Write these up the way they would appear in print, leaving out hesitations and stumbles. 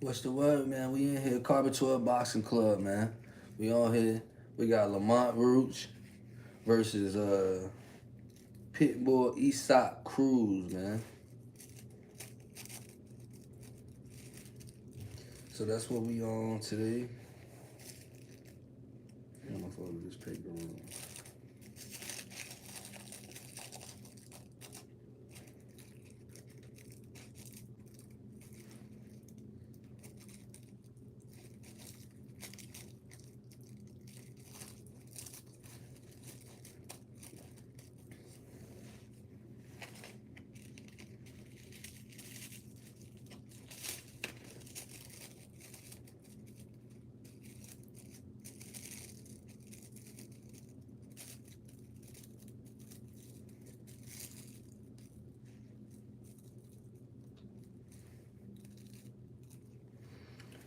What's the word, man? We in here, Carbon 12 Boxing Club, man. We on here. We got Lamont Roach versus Pitbull Issac Cruz, man. So that's what we on today. I'm gonna follow this paper.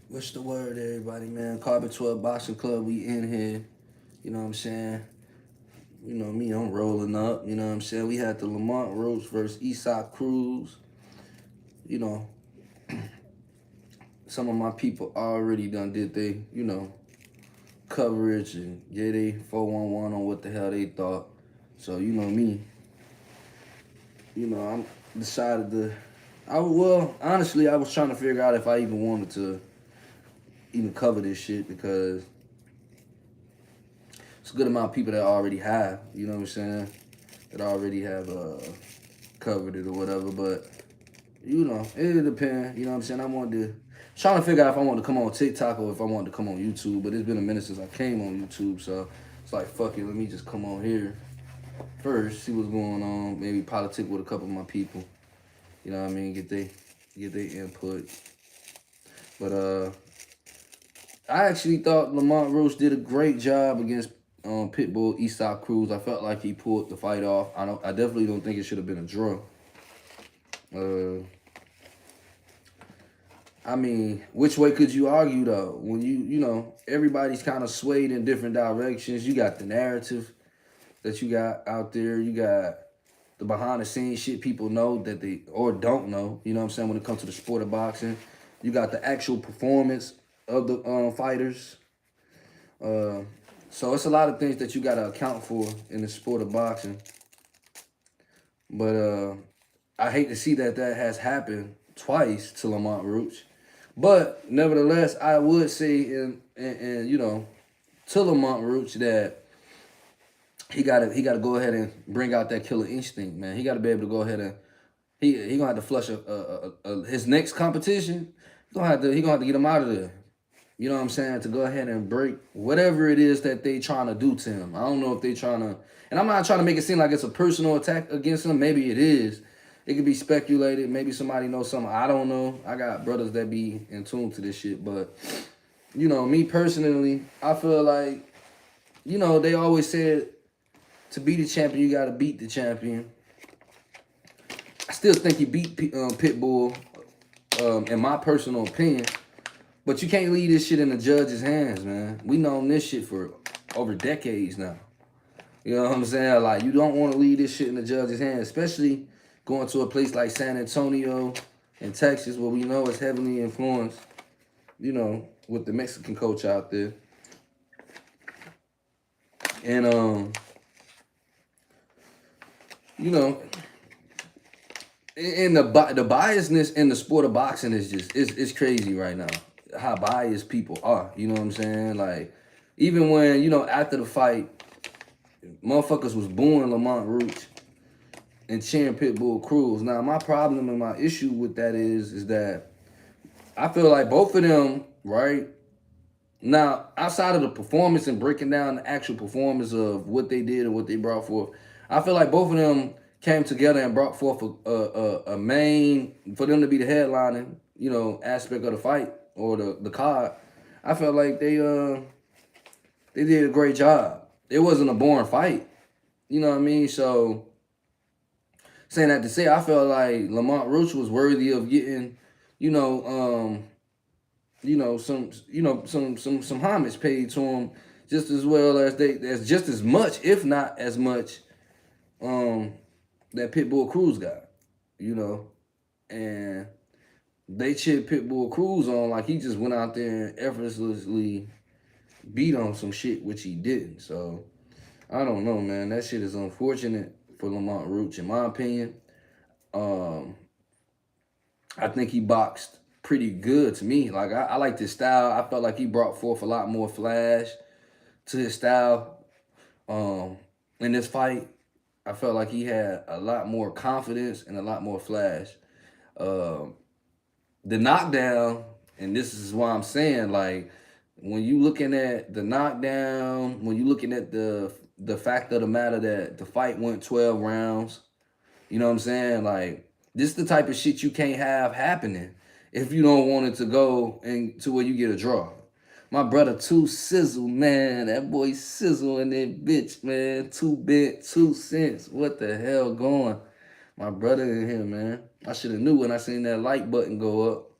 What's the word, everybody, man? Carbon 12 Boxing Club, we in here. You know what I'm saying? You know me, I'm rolling up. You know what I'm saying? We had the Lamont Roach versus Issac Cruz. You know, some of my people already done did they, coverage and yeah, they 411 on what the hell they thought. So you know me, I'm decided to. Honestly, I was trying to figure out if I even wanted to even cover this shit because it's a good amount of people that already have. You know what I'm saying? That already have covered it or whatever. But it depends. You know what I'm saying? I wanted to trying to figure out if I wanted to come on TikTok or if I wanted to come on YouTube. But it's been a minute since I came on YouTube, so it's like fuck it. Let me just come on here first, see what's going on. Maybe politic with a couple of my people. You know what I mean? Get their input. But I actually thought Lamont Roach did a great job against Pitbull Issac Cruz. I felt like he pulled the fight off. I definitely don't think it should have been a draw. I mean, which way could you argue though? When everybody's kind of swayed in different directions. You got the narrative that you got out there. You got the behind the scenes shit people know that they or don't know. You know what I'm saying? When it comes to the sport of boxing, you got the actual performance of the fighters. So it's a lot of things that you got to account for in the sport of boxing. But I hate to see that has happened twice to Lamont Roach. But nevertheless, I would say to Lamont Roach that he gotta go ahead and bring out that killer instinct, man. He gotta be able to go ahead and he gonna have to flush his next competition. He gonna have to get him out of there. You know what I'm saying? To go ahead and break whatever it is that they trying to do to him. I don't know if they trying to, and I'm not trying to make it seem like it's a personal attack against him. Maybe it is. It could be speculated. Maybe somebody knows something. I don't know. I got brothers that be in tune to this shit. But, me personally, I feel like, they always said to be the champion, you got to beat the champion. I still think he beat Pitbull, in my personal opinion. But you can't leave this shit in the judge's hands, man. We known this shit for over decades now. You know what I'm saying? Like, you don't want to leave this shit in the judge's hands, especially going to a place like San Antonio in Texas, where we know it's heavily influenced, with the Mexican coach out there. And, and the biasness in the sport of boxing is just, it's crazy right now. How biased people are, you know what I'm saying? Like, even when, after the fight, motherfuckers was booing Lamont Roach and cheering Pitbull Cruz. Now, my problem and my issue with that is that I feel like both of them, right? Now, outside of the performance and breaking down the actual performance of what they did and what they brought forth, I feel like both of them came together and brought forth a main, for them to be the headlining, aspect of the fight or the card. I felt like they did a great job. It wasn't a boring fight. You know what I mean? So, saying that to say, I felt like Lamont Roach was worthy of getting, some homage paid to him, just as well as just as much, if not as much, that Pitbull Cruz got, and they cheered Pitbull Cruz on like he just went out there and effortlessly beat on some shit, which he didn't. So I don't know, man. That shit is unfortunate for Lamont Roach, in my opinion. Um, I think he boxed pretty good to me. Like I liked his style. I felt like he brought forth a lot more flash to his style. In this fight, I felt like he had a lot more confidence and a lot more flash. Um, the knockdown, and this is why I'm saying, like, when you looking at the knockdown, when you looking at the fact of the matter that the fight went 12 rounds, you know what I'm saying? Like, this is the type of shit you can't have happening if you don't want it to go and to where you get a draw. My brother Two Sizzle, man, that boy Sizzle and that bitch, man, 2 bit, 2 cents. What the hell going? My brother in here, man. I should have knew when I seen that like button go up.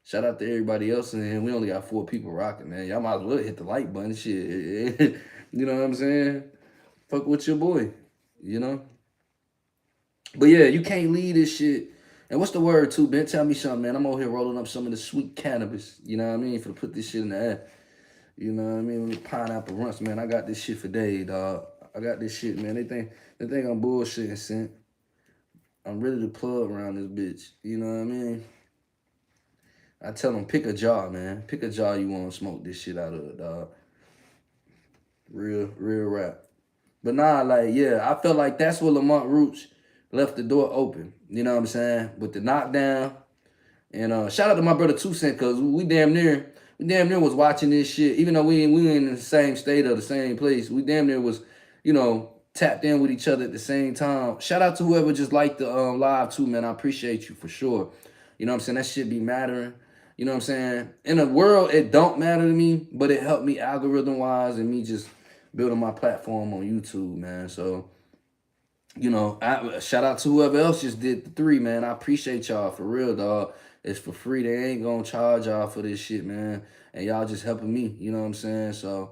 Shout out to everybody else in here. We only got 4 people rocking, man. Y'all might as well hit the like button, shit. You know what I'm saying? Fuck with your boy, you know? But yeah, you can't leave this shit. And what's the word too, Ben? Tell me something, man. I'm over here rolling up some of the sweet cannabis. You know what I mean? For to put this shit in the air. You know what I mean? With pineapple runts, man. I got this shit for days, dog. I got this shit, man. They think I'm bullshitting, Cent. I'm ready to plug around this bitch. You know what I mean? I tell them, pick a jar, man. Pick a jar you want to smoke this shit out of, dog. Real rap. But nah, like, yeah, I felt like that's what Lamont Roach left the door open. You know what I'm saying? With the knockdown. And shout out to my brother 2 Cent, because we damn near was watching this shit. Even though we in the same state or the same place, we damn near was, tapped in with each other at the same time. Shout out to whoever just liked the live too, man. I appreciate you for sure. You know what I'm saying? That shit be mattering. You know what I'm saying? In the world, it don't matter to me, but it helped me algorithm-wise and me just building my platform on YouTube, man. So, shout out to whoever else just did the 3, man. I appreciate y'all for real, dog. It's for free. They ain't gonna charge y'all for this shit, man. And y'all just helping me, you know what I'm saying? So,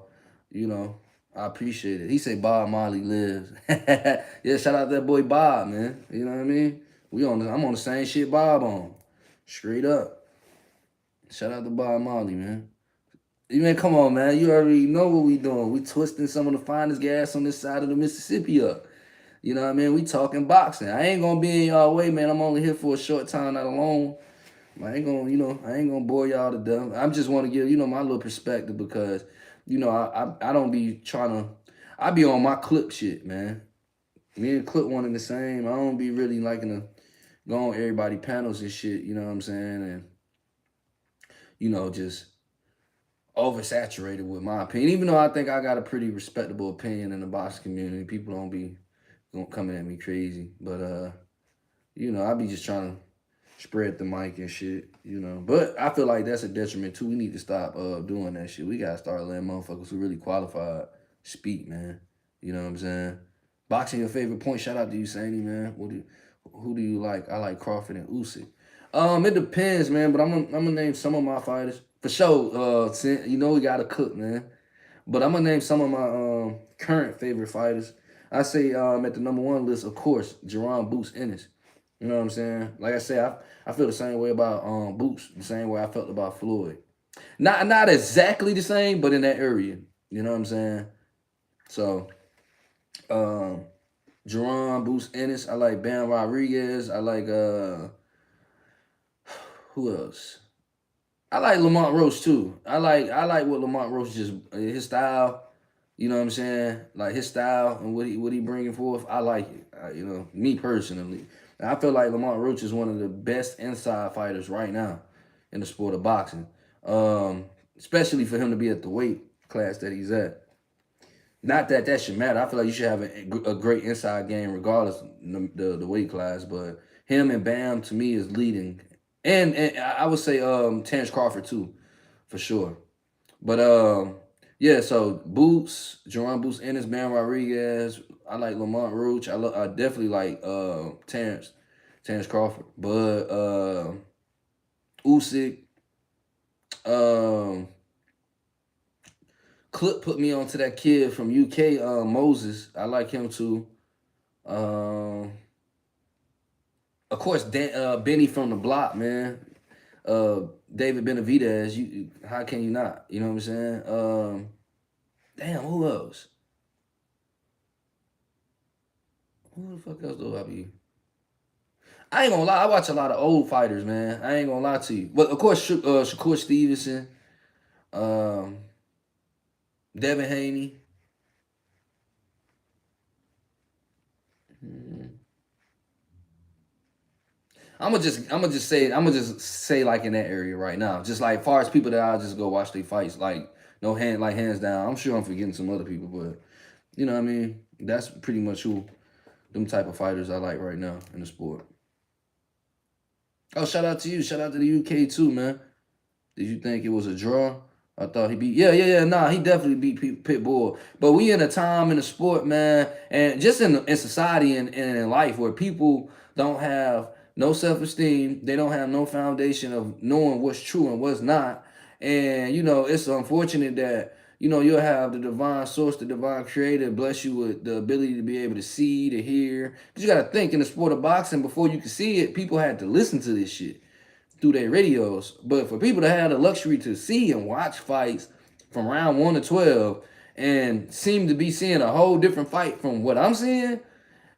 I appreciate it. He say Bob Marley lives. Yeah, shout out that boy Bob, man. You know what I mean? I'm on the same shit Bob on. Straight up. Shout out to Bob Marley, man. You man, come on, man. You already know what we doing. We twisting some of the finest gas on this side of the Mississippi up. You know what I mean? We talking boxing. I ain't gonna be in y'all way, man. I'm only here for a short time, not alone. I ain't gonna bore y'all to death. I just want to give, my little perspective because, I don't be trying to, I be on my clip shit, man. Me and Clip one and the same. I don't be really liking to go on everybody panels and shit, you know what I'm saying? And, just oversaturated with my opinion. Even though I think I got a pretty respectable opinion in the boxing community, people don't be coming at me crazy. But I be just trying to spread the mic and shit, But I feel like that's a detriment too. We need to stop doing that shit. We gotta start letting motherfuckers who really qualified speak, man. You know what I'm saying? Boxing your favorite point. Shout out to you, Sandy, man. Who do you like? I like Crawford and Usyk. It depends, man. But I'm gonna name some of my fighters for sure. We gotta cook, man. But I'm gonna name some of my current favorite fighters. I say at the #1 list, of course, Jerron Boots Ennis. You know what I'm saying? Like I said, I feel the same way about Boots, the same way I felt about Floyd. Not exactly the same, but in that area. You know what I'm saying? So, Jerron Boots Ennis. I like Bam Rodriguez. I like who else? I like Lamont Roach too. I like what Lamont Roach just his style. You know what I'm saying? Like his style and what he bringing forth. I like it. Me personally. And I feel like Lamont Roach is one of the best inside fighters right now in the sport of boxing. Especially for him to be at the weight class that he's at. Not that should matter. I feel like you should have a great inside game regardless of the weight class. But him and Bam, to me, is leading. And I would say Terrence Crawford, too, for sure. But, yeah, so Jerron Boots Ennis, Bam Rodriguez. I like Lamont Roach. I definitely like Terrence Crawford. But Usyk, Clip put me onto that kid from UK, Moses. I like him too. Of course, Benny from the block, man. David Benavidez. How can you not? You know what I'm saying? Damn, who else? Who the fuck else do I be? I ain't gonna lie. I watch a lot of old fighters, man. I ain't gonna lie to you. But of course, Shakur Stevenson, um, Devin Haney. I'm gonna just say like in that area right now. Just like far as people that I just go watch their fights, like no hand, like hands down. I'm sure I'm forgetting some other people, but you know what I mean. That's pretty much who them type of fighters I like right now in the sport. Oh, shout out to you. Shout out to the UK too, man. Did you think it was a draw? I thought he beat. Yeah. Nah, he definitely beat Pitbull. But we in a time in the sport, man, and just in society and in life where people don't have no self esteem. They don't have no foundation of knowing what's true and what's not. And it's unfortunate that you'll have the divine source, the divine creator, bless you with the ability to be able to see, to hear. Because you got to think in the sport of boxing, before you could see it, people had to listen to this shit through their radios. But for people to have the luxury to see and watch fights from round 1 to 12 and seem to be seeing a whole different fight from what I'm seeing,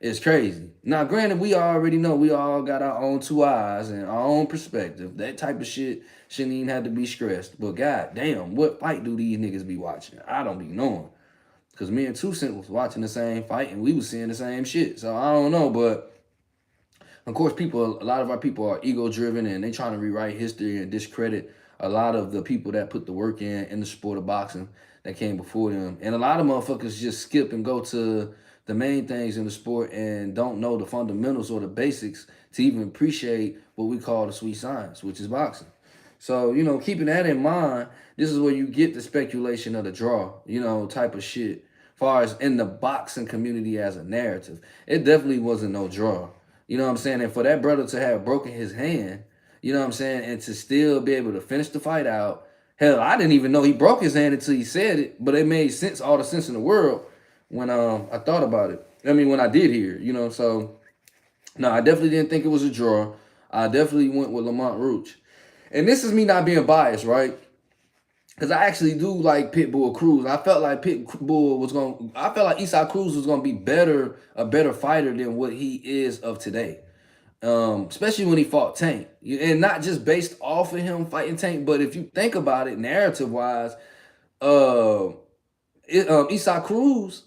it's crazy. Now, granted, we already know we all got our own two eyes and our own perspective. That type of shit shouldn't even have to be stressed. But god damn, what fight do these niggas be watching? I don't be knowing. Because me and Two Cent was watching the same fight and we was seeing the same shit. So I don't know, but of course, a lot of our people are ego driven and they trying to rewrite history and discredit a lot of the people that put the work in the sport of boxing that came before them. And a lot of motherfuckers just skip and go to the main things in the sport and don't know the fundamentals or the basics to even appreciate what we call the sweet science, which is boxing. So, keeping that in mind, this is where you get the speculation of the draw, type of shit. Far as in the boxing community as a narrative, it definitely wasn't no draw. You know what I'm saying? And for that brother to have broken his hand, you know what I'm saying, and to still be able to finish the fight out. Hell, I didn't even know he broke his hand until he said it, but it made sense, all the sense in the world when I thought about it. I mean, when I did hear it, so no, I definitely didn't think it was a draw. I definitely went with Lamont Roach. And this is me not being biased, right? Because I actually do like Pitbull Cruz. I felt like I felt like Issac Cruz was gonna be a better fighter than what he is of today. Especially when he fought Tank. And not just based off of him fighting Tank, but if you think about it narrative wise, Issac Cruz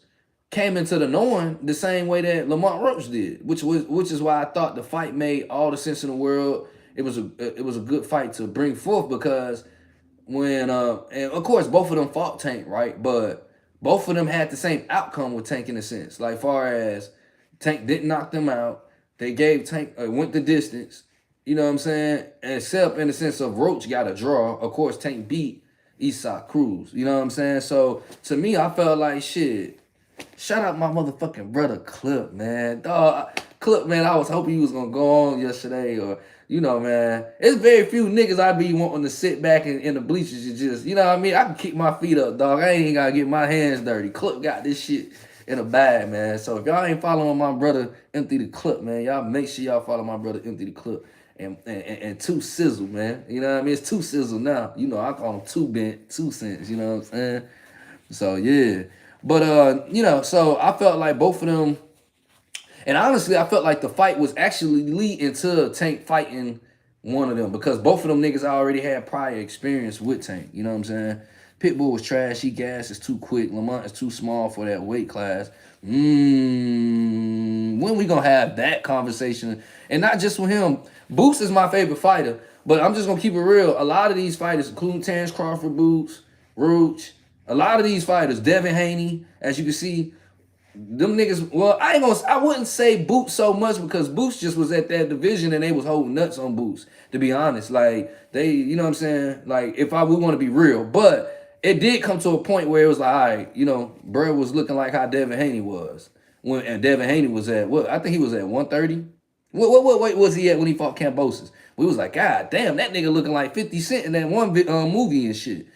came into the knowing the same way that Lamont Roach did, which is why I thought the fight made all the sense in the world. It was a good fight to bring forth because when and of course both of them fought Tank, right? But both of them had the same outcome with Tank in a sense. Like far as Tank didn't knock them out, they gave Tank went the distance. You know what I'm saying? Except in the sense of Roach got a draw. Of course, Tank beat Issac Cruz. You know what I'm saying? So to me, I felt like shit. Shout out my motherfucking brother Clip, man. Dog, Clip, man, I was hoping he was gonna go on yesterday or man, it's very few niggas I be wanting to sit back in the bleachers and just, you know what I mean? I can kick my feet up, dog. I ain't gotta get my hands dirty. Clip got this shit in a bag, man. So if y'all ain't following my brother Empty the Clip, man, y'all make sure y'all follow my brother Empty the Clip and Two Sizzle, man. You know what I mean? It's Two Sizzle now. I call him Two Bent, 2 cents, you know what I'm saying? So yeah. But so I felt like both of them. And honestly, I felt like the fight was actually leading to Tank fighting one of them because both of them niggas already had prior experience with Tank. You know what I'm saying? Pitbull was trash. He gas is too quick. Lamont is too small for that weight class. When we gonna have that conversation? And not just with him. Boots is my favorite fighter, but I'm just gonna keep it real. A lot of these fighters, including Terrence Crawford, Boots, Roach, a lot of these fighters, Devin Haney, as you can see, them niggas, well, I wouldn't say Boots so much because Boots just was at that division and they was holding nuts on Boots, to be honest. Like, they, you know what I'm saying? Like, we want to be real. But it did come to a point where it was like, all right, Bro was looking like how Devin Haney was. And Devin Haney was at, I think he was at 130. What weight was he at when he fought Cambosis? We was like, God damn, that nigga looking like 50 Cent in that one movie and shit.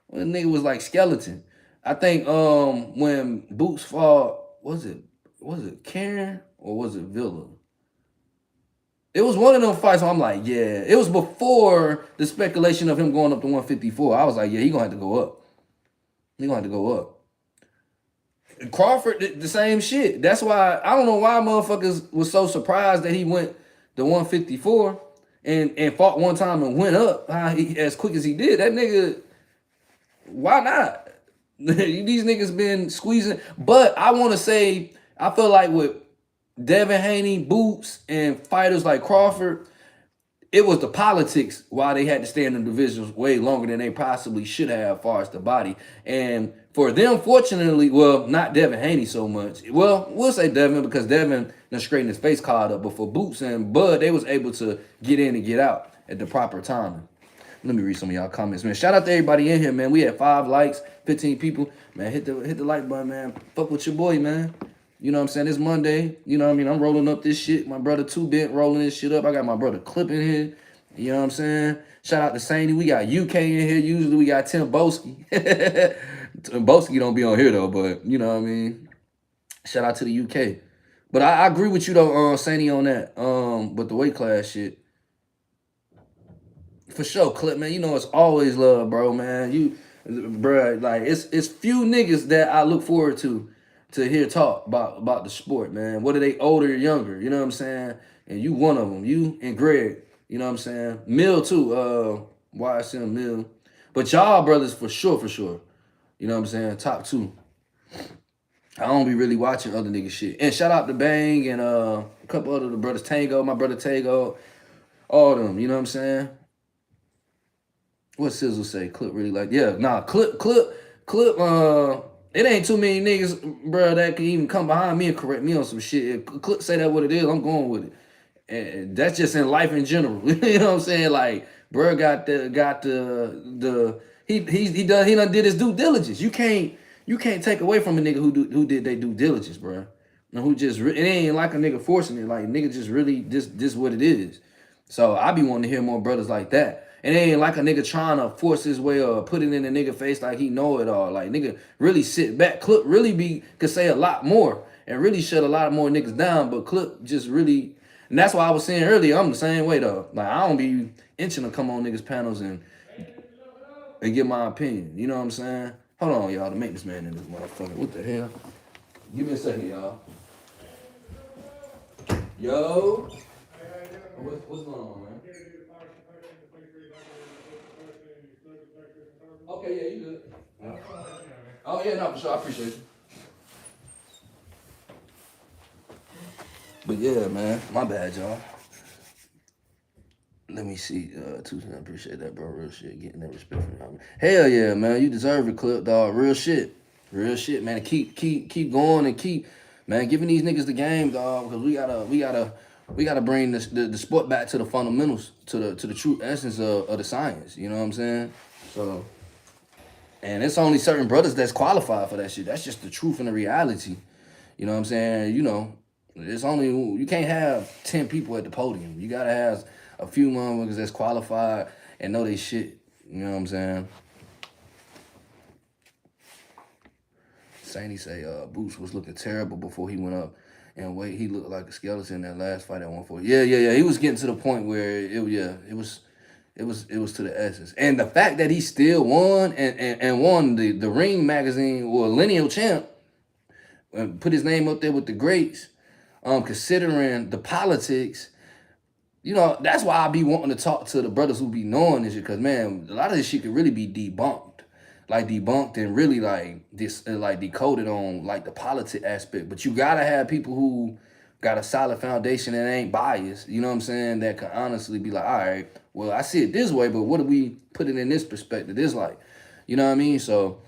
Well, the nigga was like skeleton. I think when Boots fought, was it Karen or was it Villa? It was one of them fights where I'm like, yeah. It was before the speculation of him going up to 154. I was like, yeah, he gonna have to go up. He gonna have to go up. Crawford, the same shit. That's why I don't know why motherfuckers was so surprised that he went to 154 and fought one time and went up as quick as he did. That nigga, why not? These niggas been squeezing. But I want to say, I feel like with Devin Haney, Boots, and fighters like Crawford, it was the politics why they had to stay in the divisions way longer than they possibly should have, as far as the body. And for them, fortunately, well, not Devin Haney so much. Well, we'll say Devin because Devin done straightened his face card up. But for Boots and Bud, they was able to get in and get out at the proper timing. Let me read some of y'all comments, man. Shout out to everybody in here, man. We had 5 likes, 15 people. Man, hit the like button, man. Fuck with your boy, man. You know what I'm saying? It's Monday. You know what I mean? I'm rolling up this shit. My brother 2-Bit rolling this shit up. I got my brother Clip in here. You know what I'm saying? Shout out to Sandy. We got UK in here. Usually we got Tim Boski. Boski don't be on here though, but you know what I mean? Shout out to the UK. But I agree with you though, Sandy, on that. But the weight class shit. For sure, Clip, man. You know it's always love, bro, man. Bro, like it's few niggas that I look forward to hear talk about the sport, man. Whether they older or younger, you know what I'm saying? And you one of them. You and Greg, you know what I'm saying? Mill too, YSM Mill. But y'all brothers for sure. You know what I'm saying? Top 2. I don't be really watching other niggas shit. And shout out to Bang and a couple other the brothers, Tango, my brother Tango, all them, you know what I'm saying? What Sizzle say? Clip really like, yeah, nah, Clip, it ain't too many niggas, bro, that can even come behind me and correct me on some shit. If Clip say that what it is, I'm going with it. And that's just in life in general. You know what I'm saying? Like, bro got the he done did his due diligence. You can't take away from a nigga who did their due diligence, bro. And who just it ain't like a nigga forcing it. Like nigga just really this what it is. So I be wanting to hear more brothers like that. And it ain't like a nigga trying to force his way or put it in a nigga face like he know it all. Like nigga really sit back. Clip really could say a lot more and really shut a lot more niggas down. But Clip just really, and that's why I was saying earlier, I'm the same way though. Like I don't be itching to come on niggas panels and give my opinion. You know what I'm saying? Hold on, y'all. The maintenance man in this motherfucker. What the hell? Give me a second, y'all. Yo. What's going on, man? Okay, yeah, you good. Yeah. Oh yeah, no, for sure. I appreciate you. But yeah, man, my bad, y'all. Let me see. I appreciate that, bro. Real shit. Getting that respect from y'all. Hell yeah, man. You deserve it, Clip, dog. Real shit, man. Keep going and keep, man, giving these niggas the game, dog. Because we gotta bring the sport back to the fundamentals, to the true essence of the science. You know what I'm saying? So. And it's only certain brothers that's qualified for that shit. That's just the truth and the reality. You know what I'm saying? You know, it's only, you can't have 10 people at the podium. You gotta have a few motherfuckers that's qualified and know they shit. You know what I'm saying? Sandy say Boots was looking terrible before he went up. And wait, he looked like a skeleton in that last fight at 140. Yeah. He was getting to the point where it was to the essence. And the fact that he still won and won the Ring magazine or lineal champ and put his name up there with the greats, considering the politics, you know, that's why I be wanting to talk to the brothers who be knowing this shit, because man, a lot of this shit could really be debunked. Like debunked and really like decoded on like the politic aspect. But you gotta have people who got a solid foundation and ain't biased, you know what I'm saying, that can honestly be like, all right, well, I see it this way, but what do we put it in this perspective? This like, you know what I mean? So,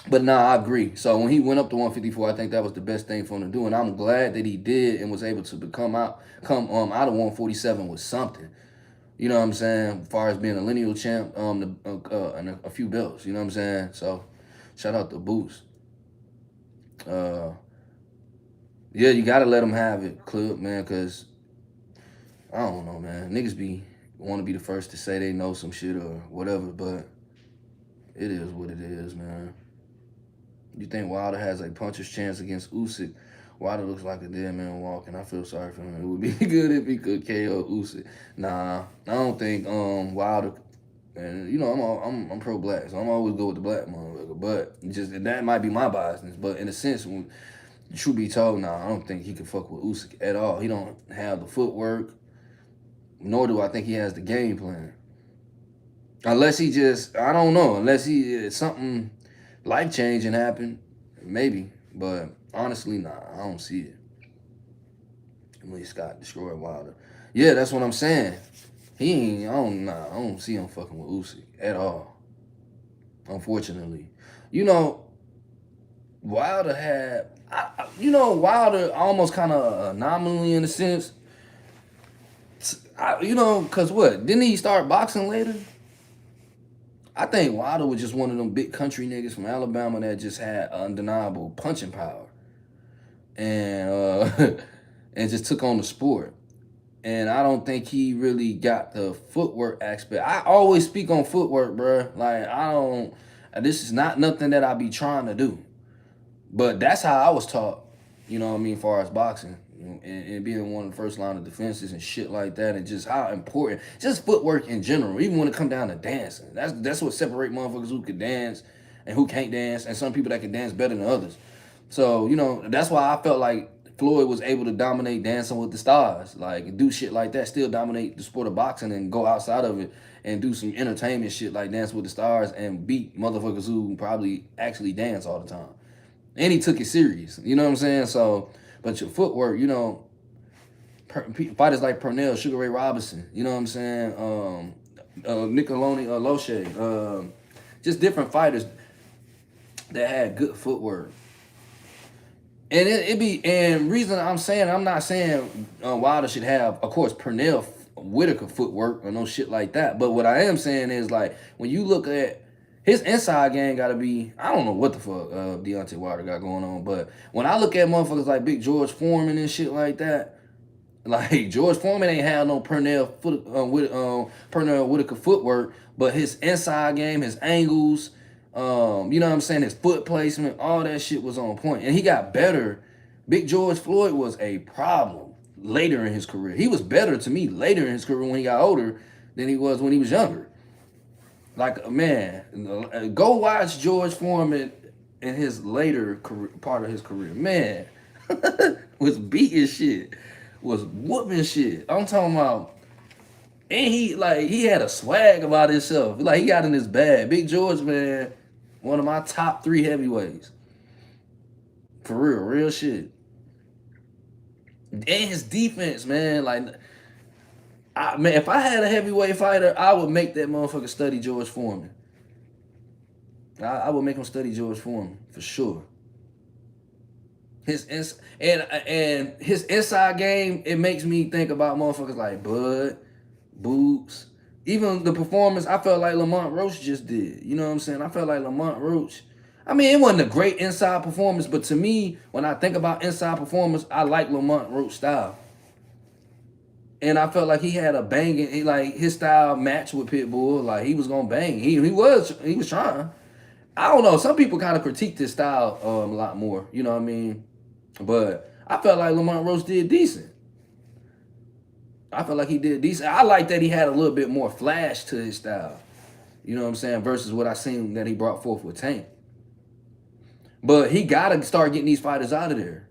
but nah, I agree. So when he went up to 154, I think that was the best thing for him to do. And I'm glad that he did and was able to come out of 147 with something. You know what I'm saying? As far as being a lineal champ, and a few belts, you know what I'm saying? So shout out to Boots. Yeah, you gotta let them have it, Clip, man, because I don't know, man. Niggas want to be the first to say they know some shit or whatever, but it is what it is, man. You think Wilder has a puncher's chance against Issac Wilder looks like a dead man walking. I feel sorry for him. It would be good if he could KO Usyk. Nah, I don't think Wilder. And you know, I'm pro black, so I'm always go with the black motherfucker. But just that might be my biasness. But in a sense, when truth be told, nah, I don't think he can fuck with Usyk at all. He don't have the footwork, nor do I think he has the game plan. Unless he just, I don't know. Unless he something life changing happened, maybe. But honestly, nah, I don't see it. Lee Scott destroyed Wilder. Yeah, that's what I'm saying. He ain't. I don't see him fucking with Usyk at all. Unfortunately, you know, Wilder had. Wilder almost kind of anomaly in a sense. Cause what? Didn't he start boxing later? I think Wilder was just one of them big country niggas from Alabama that just had undeniable punching power, and and just took on the sport. And I don't think he really got the footwork aspect. I always speak on footwork, bro. Like I don't. This is not nothing that I be trying to do, but that's how I was taught. You know what I mean, as far as boxing. And being one of the first line of defenses and shit like that, and just how important, just footwork in general, even when it come down to dancing. That's what separate motherfuckers who can dance and who can't dance, and some people that can dance better than others. So, that's why I felt like Floyd was able to dominate Dancing with the Stars, like do shit like that, still dominate the sport of boxing and go outside of it and do some entertainment shit like Dance with the Stars and beat motherfuckers who probably actually dance all the time. And he took it serious, you know what I'm saying? So, but your footwork, fighters like Pernell, Sugar Ray Robinson, you know what I'm saying? Nicoloni, Loche, just different fighters that had good footwork. And and reason I'm not saying Wilder should have, of course, Pernell Whitaker footwork or no shit like that. But what I am saying is, like, when you look at his inside game, gotta be, I don't know what the fuck Deontay Wilder got going on, but when I look at motherfuckers like Big George Foreman and shit like that, like George Foreman ain't had no Pernell Whitaker footwork, but his inside game, his angles, you know what I'm saying, his foot placement, all that shit was on point. And he got better. Big George Floyd was a problem later in his career. He was better to me later in his career when he got older than he was when he was younger. Like, man, go watch George Foreman in his later career, part of his career. Man, was beating shit, was whooping shit. I'm talking about, and he had a swag about himself. Like, he got in his bag. Big George, man, one of my top 3 heavyweights. For real shit. And his defense, man, like, if I had a heavyweight fighter, I would make that motherfucker study George Foreman. I would make him study George Foreman for sure. His inside game, it makes me think about motherfuckers like Bud, Boots, even the performance I felt like Lamont Roach just did. You know what I'm saying? I felt like Lamont Roach. I mean, it wasn't a great inside performance, but to me, when I think about inside performance, I like Lamont Roach style. And I felt like he had a banging, like his style matched with Pitbull. Like he was gonna bang. He was trying. I don't know. Some people kind of critiqued his style a lot more. You know what I mean? But I felt like Lamont Roach did decent. I felt like he did decent. I like that he had a little bit more flash to his style. You know what I'm saying? Versus what I seen that he brought forth with Tank. But he gotta start getting these fighters out of there.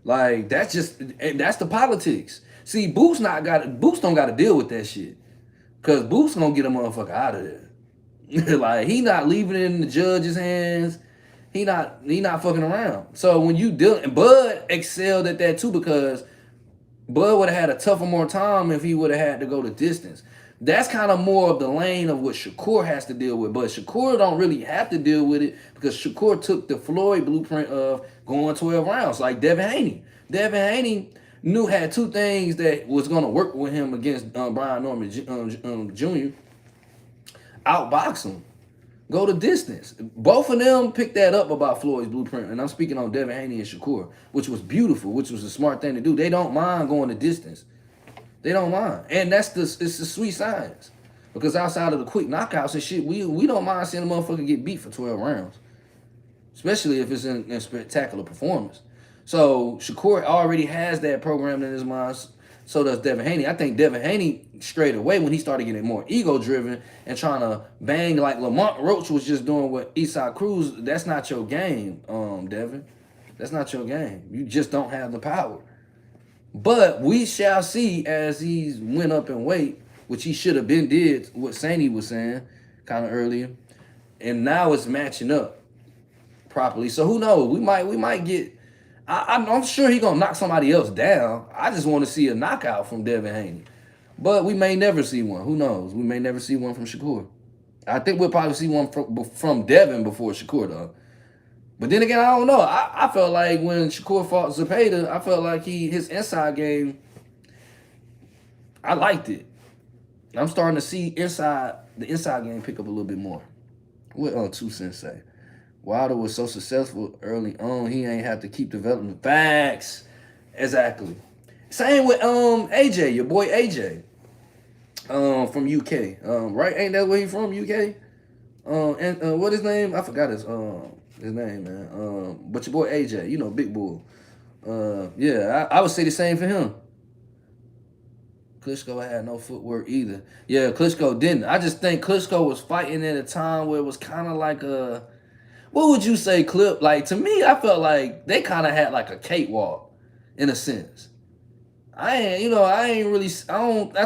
Like that's the politics. See, Boots don't got to deal with that shit. Cause Boots gonna get a motherfucker out of there. Like he not leaving it in the judge's hands. He not fucking around. So when you deal, and Bud excelled at that too, because Bud would have had a tougher more time if he would have had to go the distance. That's kind of more of the lane of what Shakur has to deal with. But Shakur don't really have to deal with it because Shakur took the Floyd blueprint of going 12 rounds, like Devin Haney. Devin Haney had 2 things that was going to work with him against Brian Norman Jr. Outbox him. Go the distance. Both of them picked that up about Floyd's blueprint. And I'm speaking on Devin Haney and Shakur, which was beautiful, which was a smart thing to do. They don't mind going the distance. They don't mind. And it's the sweet science. Because outside of the quick knockouts and shit, we don't mind seeing a motherfucker get beat for 12 rounds. Especially if it's in spectacular performance. So Shakur already has that programmed in his mind. So does Devin Haney. I think Devin Haney straight away when he started getting more ego driven and trying to bang like Lamont Roach was just doing with Issac Cruz. That's not your game, Devin. That's not your game. You just don't have the power. But we shall see as he's went up in weight, which he should have been did. What Sandy was saying, kind of earlier, and now it's matching up properly. So who knows? We might get. I'm sure he's gonna knock somebody else down. I just want to see a knockout from Devin Haney, but we may never see one. Who knows? We may never see one from Shakur. I think we'll probably see one from Devin before Shakur though. But then again, I don't know. I felt like when Shakur fought Zepeda, I felt like his inside game. I liked it. I'm starting to see the inside game pick up a little bit more. What 2 Cents say? Wilder was so successful early on, he ain't have to keep developing. Facts. Exactly. Same with AJ, your boy AJ. From UK. Right? Ain't that where he from? UK? And what his name? I forgot his name, man. But your boy AJ, you know, big bull. Yeah, I would say the same for him. Klitschko had no footwork either. Yeah, Klitschko didn't. I just think Klitschko was fighting at a time where it was kind of like a, what would you say, Clip? Like, to me, I felt like they kind of had like a cakewalk in a sense. I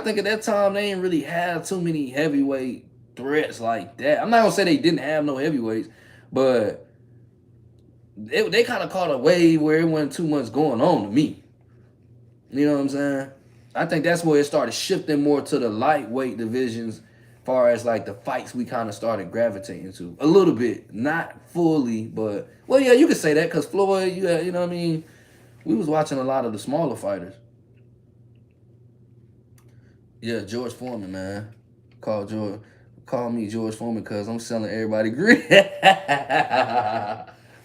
think at that time they ain't really have too many heavyweight threats like that. I'm not gonna say they didn't have no heavyweights, but they kind of caught a wave where it wasn't too much going on to me. You know what I'm saying? I think that's where it started shifting more to the lightweight divisions, as far as like the fights we kind of started gravitating to a little bit, not fully, but well, yeah, you could say that because Floyd, you know what I mean. We was watching a lot of the smaller fighters. Yeah, George Foreman, man. Call me George Foreman because I'm selling everybody green.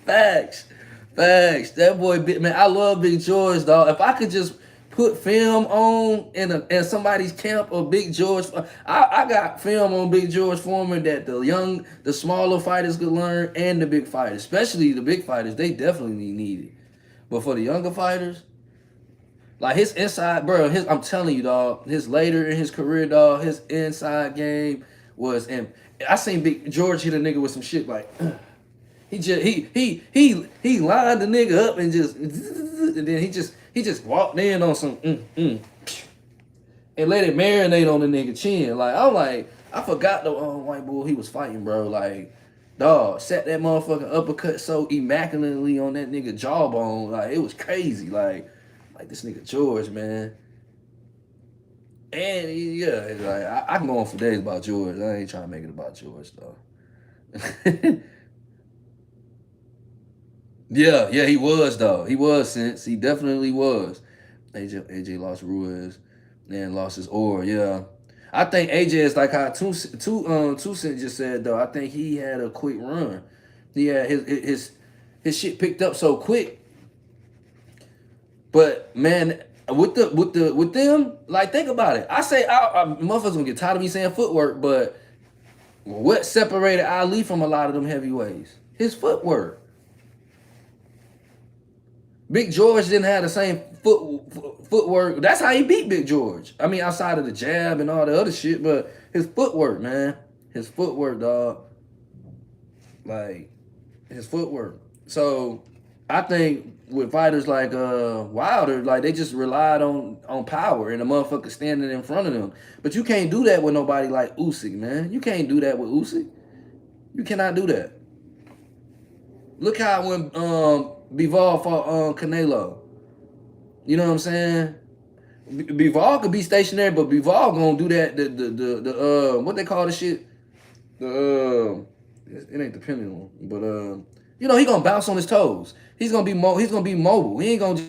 Facts. That boy, man, I love Big George, dog. If I could just put film on in somebody's camp of Big George, I got film on Big George Foreman that the smaller fighters could learn, and the big fighters, especially the big fighters, they definitely need it. But for the younger fighters, like his inside, bro, I'm telling you, dog, his later in his career, dog, his inside game was, and I seen Big George hit a nigga with some shit like, he lined the nigga up and then he just walked in on some and let it marinate on the nigga chin. Like, I'm like, I forgot the white bull he was fighting, bro. Like, dog, set that motherfucking uppercut so immaculately on that nigga jawbone. Like, it was crazy. Like this nigga George, man. And yeah, like I can go on for days about George. I ain't trying to make it about George, though. Yeah, he was, though. He was, since he definitely was. AJ lost Ruiz and lost his oar. Yeah, I think AJ is like how Two Cent just said, though. I think he had a quick run. He had his shit picked up so quick. But man, with them, like, think about it. I say motherfuckers gonna get tired of me saying footwork, but what separated Ali from a lot of them heavyweights? His footwork. Big George didn't have the same footwork. That's how he beat Big George. I mean, outside of the jab and all the other shit, but his footwork, man. His footwork, dog. Like, his footwork. So, I think with fighters like Wilder, like, they just relied on power and the motherfucker standing in front of them. But you can't do that with nobody like Usyk, man. You can't do that with Usyk. You cannot do that. Look how when Bivol fought Canelo. You know what I'm saying? Bivol could be stationary, but Bivol gonna do that. The what they call the shit? It ain't the pendulum, but you know, he gonna bounce on his toes. He's gonna be mobile. He ain't gonna